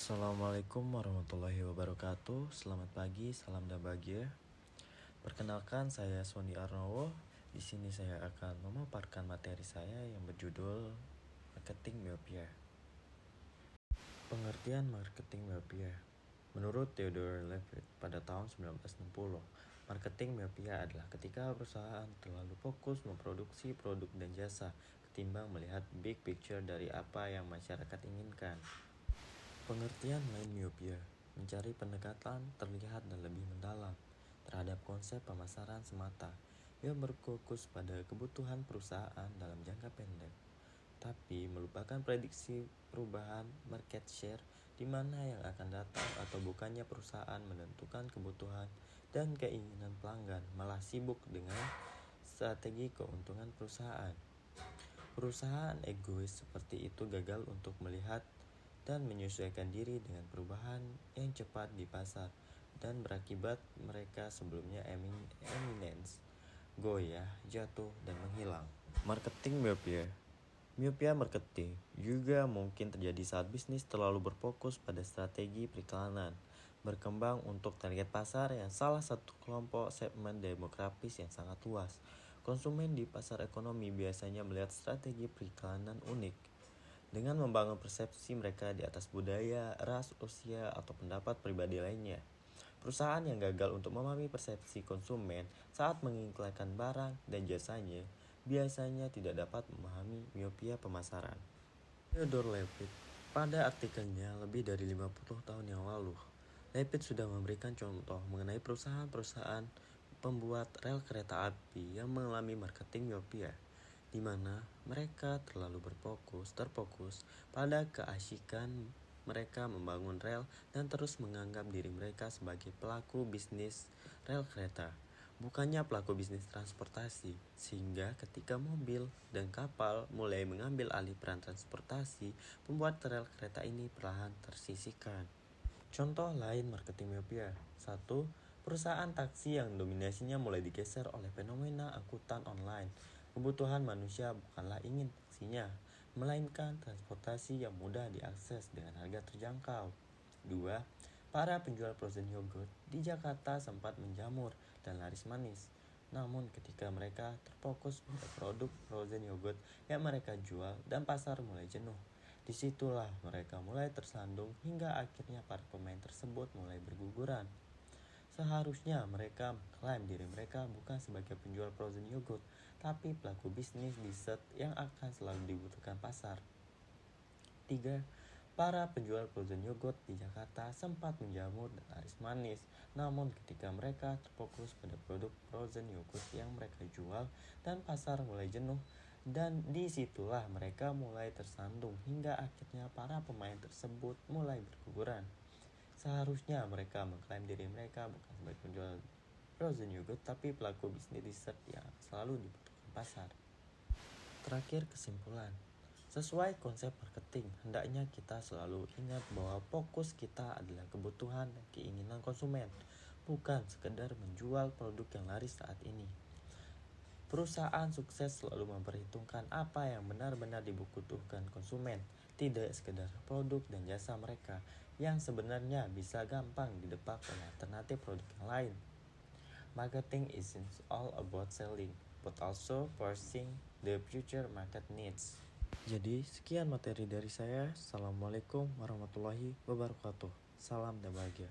Assalamualaikum warahmatullahi wabarakatuh. Selamat pagi, salam dan bahagia. Perkenalkan, saya Sony Arnowo. Di sini saya akan memaparkan materi saya yang berjudul Marketing Myopia. Pengertian marketing myopia. Menurut Theodore Levitt pada tahun 1960, marketing myopia adalah ketika perusahaan terlalu fokus memproduksi produk dan jasa ketimbang melihat big picture dari apa yang masyarakat inginkan. Pengertian lain myopia, mencari pendekatan terlihat dan lebih mendalam terhadap konsep pemasaran semata yang berfokus pada kebutuhan perusahaan dalam jangka pendek, tapi melupakan prediksi perubahan market share di mana yang akan datang atau bukannya perusahaan menentukan kebutuhan dan keinginan pelanggan, malah sibuk dengan strategi keuntungan perusahaan. Perusahaan egois seperti itu gagal untuk melihat dan menyesuaikan diri dengan perubahan yang cepat di pasar dan berakibat mereka sebelumnya eminence, goyah, jatuh, dan menghilang. Marketing myopia. Myopia marketing juga mungkin terjadi saat bisnis terlalu berfokus pada strategi periklanan, berkembang untuk target pasar yang salah satu kelompok segmen demografis yang sangat luas. Konsumen di pasar ekonomi biasanya melihat strategi periklanan unik dengan membangun persepsi mereka di atas budaya, ras, usia, atau pendapat pribadi lainnya. Perusahaan yang gagal untuk memahami persepsi konsumen saat mengiklankan barang dan jasanya biasanya tidak dapat memahami myopia pemasaran. Theodore Levitt pada artikelnya lebih dari 50 tahun yang lalu, Levitt sudah memberikan contoh mengenai perusahaan-perusahaan pembuat rel kereta api yang mengalami marketing myopia, di mana mereka terlalu terfokus pada keasyikan mereka membangun rel dan terus menganggap diri mereka sebagai pelaku bisnis rel kereta, bukannya pelaku bisnis transportasi, sehingga ketika mobil dan kapal mulai mengambil alih peran transportasi, pembuat rel kereta ini perlahan tersisihkan. Contoh lain marketing myopia. 1. Perusahaan taksi yang dominasinya mulai digeser oleh fenomena angkutan online. Kebutuhan manusia bukanlah ingin taksinya, melainkan transportasi yang mudah diakses dengan harga terjangkau. 2. Para penjual frozen yogurt di Jakarta sempat menjamur dan laris manis. Namun ketika mereka terfokus pada produk frozen yogurt yang mereka jual dan pasar mulai jenuh, disitulah mereka mulai tersandung hingga akhirnya para pemain tersebut mulai berguguran. Seharusnya mereka mengklaim diri mereka bukan sebagai penjual frozen yogurt, tapi pelaku bisnis dessert yang akan selalu dibutuhkan pasar. 3. Para penjual frozen yogurt di Jakarta sempat menjamur dan laris manis, namun ketika mereka terfokus pada produk frozen yogurt yang mereka jual dan pasar mulai jenuh, dan disitulah mereka mulai tersandung hingga akhirnya para pemain tersebut mulai berguguran. Seharusnya mereka mengklaim diri mereka bukan sebagai penjual frozen yogurt, tapi pelaku bisnis dessert yang selalu dibutuhkan pasar. Terakhir, kesimpulan. Sesuai konsep marketing, hendaknya kita selalu ingat bahwa fokus kita adalah kebutuhan dan keinginan konsumen, bukan sekedar menjual produk yang laris saat ini. Perusahaan sukses selalu memperhitungkan apa yang benar-benar dibutuhkan konsumen, tidak sekedar produk dan jasa mereka yang sebenarnya bisa gampang didepak oleh alternatif produk yang lain. Marketing isn't all about selling, but also pursuing the future market needs. Jadi sekian materi dari saya. Assalamualaikum warahmatullahi wabarakatuh. Salam dan bahagia.